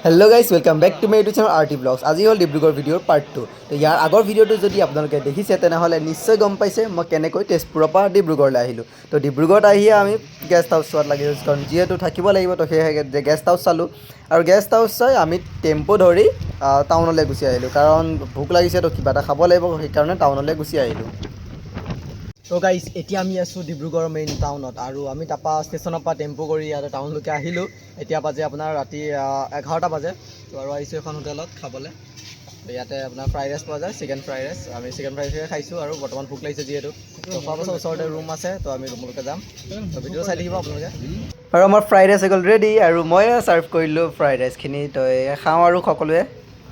Hello' guys welcome back to my YouTube channel আৰ টি vlogs. আজি হ'ল ডিব্ৰুগড় ভিডিঅ'ৰ পাৰ্ট 2। তো ইয়াৰ আগৰ ভিডিঅ'টো যদি আপোনালোকে দেখিছে তেনেহ'লে নিশ্চয় গম পাইছে মই কেনেকৈ তেজপুৰৰ পৰা ডিব্ৰুগড়লৈ আহিলোঁ। তো ডিব্ৰুগড়ত আহিয়ে আমি গেষ্ট হাউচ চোৱাত লাগি গৈছোঁ, কাৰণ যিহেতু থাকিব লাগিব। তো সেয়েহে গেষ্ট হাউচ চালোঁ আৰু গেষ্ট হাউচ চাই আমি টেম্পো ধৰি টাউনলৈ গুচি আহিলোঁ, কাৰণ ভোক লাগিছে। তো কিবা এটা খাব লাগিব, সেইকাৰণে টাউনলৈ গুচি আহিলোঁ। তো গাইজ এতিয়া আমি আছোঁ ডিব্ৰুগড় মেইন টাউনত, আৰু আমি তাৰপৰা ষ্টেচনৰ পৰা টেম্পো কৰি ইয়াতে টাউনলৈকে আহিলোঁ। এতিয়া বাজে আপোনাৰ ৰাতি 11টা বাজে। তো আৰু আহিছোঁ এখন হোটেলত খাবলৈ। ইয়াতে আপোনাৰ ফ্ৰাইড ৰাইচ পোৱা যায়, চিকেন ফ্ৰাইড ৰাইচ। আমি চিকেন ফ্ৰাইড ৰাইচে খাইছোঁ আৰু বৰ্তমান ভোক লাগিছে যিহেতু। তো খোৱাৰ পাছত ওচৰতে ৰুম আছে, তো আমি ৰুমলৈকে যাম। তো ভিডিঅ' চাই থাকিব আপোনালোকে। আৰু আমাৰ ফ্ৰাইড ৰাইচ হৈ গ'ল ৰেডি, আৰু মই ছাৰ্ভ কৰিলোঁ ফ্ৰাইড ৰাইচখিনি। তো খাওঁ আৰু সকলোৱে।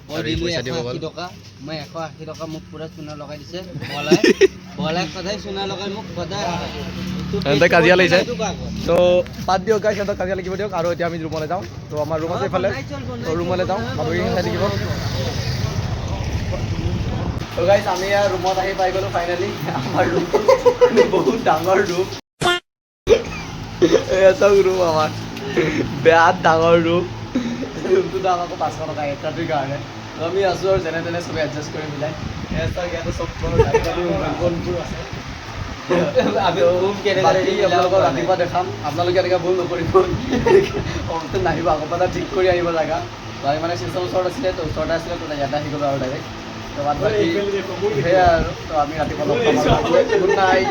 মই দিলোঁ 180 টকা, মই 180 টকা মোক পূৰা চূনা লগাই দিছে। বলাই সদায় চূনা লগাই মোক সদায় কাজিয়া লাগিছে। তো বাদ দিয়ক গাইছ, সিহঁতক কাজিয়া লাগিব দিয়ক। আৰু এতিয়া আমি ৰুমলৈ যাওঁ। তো আমাৰ ৰুম আছে এইফালে, তো ৰুমলৈ যাওঁ, বাতৰিখিনি চাই থাকিব। তো গাইছ আমি ৰুমত আহি পাই গ'লোঁ ফাইনেলি। আমাৰ ৰুমটো বহুত ডাঙৰ ৰুম। চাওক ৰুম আমাৰ বেয়া ডাঙৰ ৰুম। ৰুমটোৰ দাম আকৌ 500 টকা এক ৰাতিৰ কাৰণে। তো আমি আছোঁ আৰু যেনে তেনে চবে এডজাষ্ট কৰি মিলাই। ইয়াতে চব মোবাইলবোৰ আছে। আপোনালোকক ৰাতিপুৱা দেখাম, আপোনালোকে এনেকৈ ভুল নকৰিব। নাহিব, আগৰ পৰা ঠিক কৰি আহিব জেগা। তো আমি মানে ষ্টেচনৰ ওচৰত আছিলে, তো ওচৰতে আছিলে, তো ইয়াতে আহি গ'লোঁ আৰু ডাইৰেক্ট। তো সেয়াই আৰু, তো আমি ৰাতিপুৱা লগ পাম। Good night.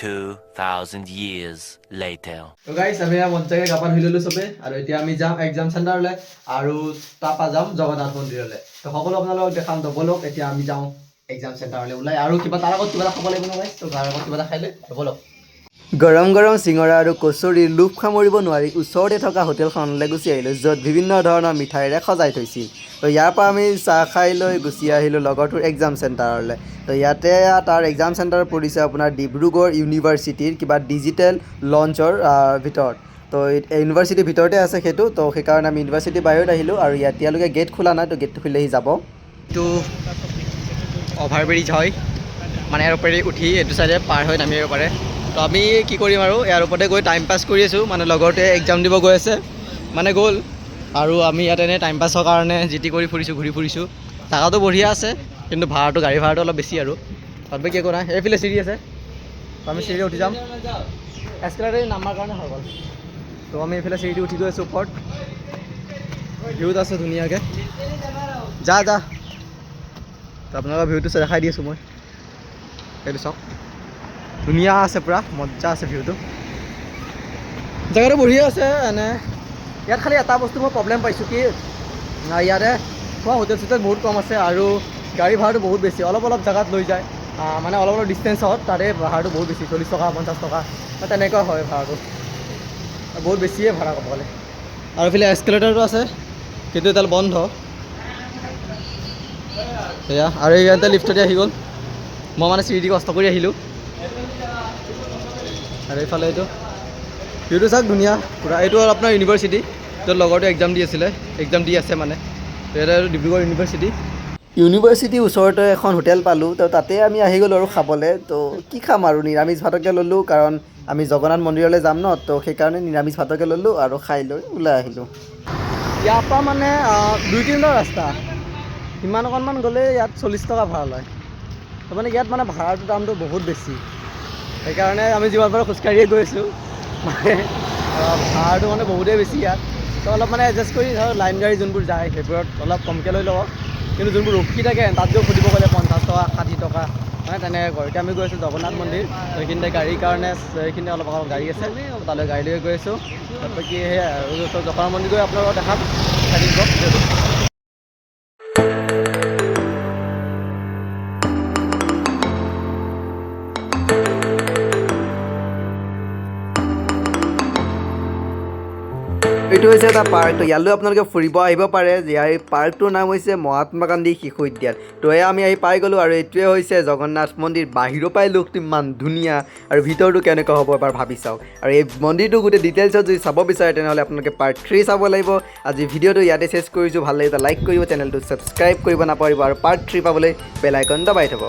2000 years later. তো গাইছ আমি মজাকৈ গা পা ধুই ল'লোঁ চবে, আৰু এতিয়া আমি যাম এক্সাম চেণ্টাৰলৈ, আৰু তাৰপৰা যাম জগন্নাথ মন্দিৰলৈ। তো সকলো আপোনালোকক দেখাম। তো ব'লক এতিয়া আমি যাওঁ এক্সাম চেণ্টাৰলৈ ওলাই, আৰু তাৰ আগত কিবা এটা খাব লাগিব নহয়। তো তাৰ আগত কিবা এটা খাই লৈ ব'লক। গৰম গৰম চিঙৰা আৰু কচুৰিৰ লোভ সামৰিব নোৱাৰি ওচৰতে থকা হোটেলখনলৈ গুচি আহিলোঁ, য'ত বিভিন্ন ধৰণৰ মিঠাইৰে সজাই থৈছিল। তো ইয়াৰ পৰা আমি চাহ খাই লৈ গুচি আহিলোঁ লগৰটোৰ এক্সাম চেণ্টাৰলৈ। তো ইয়াতে তাৰ এক্সাম চেণ্টাৰ পৰিছে আপোনাৰ ডিব্ৰুগড় ইউনিভাৰ্চিটিৰ কিবা ডিজিটেল লঞ্চৰ ভিতৰত। তো ইউনিভাৰ্চিটিৰ ভিতৰতে আছে সেইটো। তো সেইকাৰণে আমি ইউনিভাৰ্চিটিৰ বাহিৰত আহিলোঁ, আৰু এতিয়ালৈকে গেট খোলা নাই। তো গেটটো খুলিলেহি যাব। এইটো অভাৰব্ৰিজ হয়, মানে ইয়াৰ ওপৰেদি উঠি এইটো চাইডে পাৰ হৈ নামি আহিব পাৰে। তো আমি কি কৰিম আৰু ইয়াৰ ওপৰতে গৈ টাইম পাছ কৰি আছোঁ। মানে লগৰটোৱে এক্সাম দিব গৈ আছে, মানে গ'ল, আৰু আমি ইয়াত এনেই টাইম পাছৰ কাৰণে যি টি কৰি ফুৰিছোঁ, ঘূৰি ফুৰিছোঁ। জাগাটো বঢ়িয়া আছে, কিন্তু ভাড়াটো গাড়ী ভাড়াটো অলপ বেছি আৰু। তাত কি একো নাই, এইফালে চিৰি আছে, তো আমি চিৰিৰে উঠি যাম। এস্কেলেটাৰ নামাৰ কাৰণে হৈ গ'ল। তো আমি এইফালে চিৰিটো উঠি গৈ আছোঁ ওপৰত। ভিউত আছে ধুনীয়াকৈ, যা যা। তো আপোনালোকৰ ভিউটো দেখাই দি আছোঁ মই, সেইটো চাওক, ধুনীয়া আছে, পূৰা মজা আছে ভিউটো। জেগাটো বঢ়িয়া আছে। এনে ইয়াত খালি এটা বস্তু মই প্ৰব্লেম পাইছোঁ, কি ইয়াতে খোৱা হোটেল চোটেল বহুত কম আছে, আৰু গাড়ী ভাড়াটো বহুত বেছি। অলপ অলপ জেগাত লৈ যায়, মানে অলপ অলপ ডিষ্টেঞ্চত, তাতে ভাড়াটো বহুত বেছি, 40 টকা 50 টকা তেনেকুৱা হয় ভাড়াটো। বহুত বেছিয়ে ভাড়া ক'ব গ'লে। আৰু এইফালে এস্কেলেটাৰটো আছে, কিন্তু এডাল বন্ধ। সেয়া, আৰু ইয়াতে লিফ্টতে আহি গ'ল। মই মানে চিৰি দি কষ্ট কৰি আহিলোঁ। আৰু এইফালে এইটো ভিউটো চাওক, ধুনীয়া পূৰা। এইটো হ'ল আপোনাৰ ইউনিভাৰ্চিটি, য'ত লগৰটো এক্সাম দি আছে মানে। এইটো ডিব্ৰুগড় ইউনিভাৰ্চিটি। ইউনিভাৰ্চিটিৰ ওচৰতে এখন হোটেল পালোঁ, তো তাতে আমি আহি গ'লোঁ আৰু খাবলৈ। তো কি খাম আৰু, নিৰামিষ ভাতকে ল'লোঁ, কাৰণ আমি জগন্নাথ মন্দিৰলৈ যাম ন। তো সেইকাৰণে নিৰামিষ ভাতকে ল'লোঁ আৰু খাই লৈ ওলাই আহিলোঁ। ইয়াৰ পৰা মানে 2-3 ৰাস্তা, সিমান অকণমান গ'লে ইয়াত 40 টকা ভাড়া লয়। তো মানে ইয়াত মানে ভাড়াটোৰ দামটো বহুত বেছি, সেইকাৰণে আমি যিমান পাৰোঁ খোজকাঢ়িয়ে গৈ আছোঁ। মানে ভাড়াটো মানে বহুতেই বেছি ইয়াত। তো অলপ মানে এডজাষ্ট কৰি ধৰক লাইন গাড়ী যোনবোৰ যায় সেইবোৰত অলপ কমকৈ লৈ ল'ব, কিন্তু যোনবোৰ ৰখি থাকে তাত গৈ সুধিব গ'লে 50 টকা 60 টকা মানে তেনেকৈ কয়। এতিয়া আমি গৈ আছোঁ জগন্নাথ মন্দিৰ, তো সেইখিনিতে গাড়ীৰ কাৰণে সেইখিনি অলপ গাড়ী আছে, তালৈ গাড়ী লৈ গৈ আছোঁ। বাকী সেয়াই আৰু, জগন্নাথ মন্দিৰ গৈ আপোনালোকক দেখাম, চাই থাকিব। এইটো হৈছে এটা পাৰ্ক। তো ইয়ালৈ আপোনালোকে ফুৰিব আহিব পাৰে। ইয়াৰ পাৰ্কটোৰ নাম হৈছে মহাত্মা গান্ধী শিশু উদ্যান। তো এয়া আমি আহি পাই গ'লোঁ, আৰু এইটোৱে হৈছে জগন্নাথ মন্দিৰ। বাহিৰৰ পৰাই লুকটো ইমান ধুনীয়া, আৰু ভিতৰটো কেনেকুৱা হ'ব এবাৰ ভাবি চাওক। আৰু এই মন্দিৰটো গোটেই ডিটেইলছত যদি চাব বিচাৰে তেনেহ'লে আপোনালোকে পাৰ্ট 3 চাব লাগিব। আজি ভিডিঅ'টো ইয়াতে চেছ কৰিছোঁ। ভাল লাগিলে লাইক কৰিব, চেনেলটো ছাবস্ক্ৰাইব কৰিব নাপাহৰিব, আৰু পাৰ্ট 3 পাবলৈ বেল আইকন দবাই থ'ব।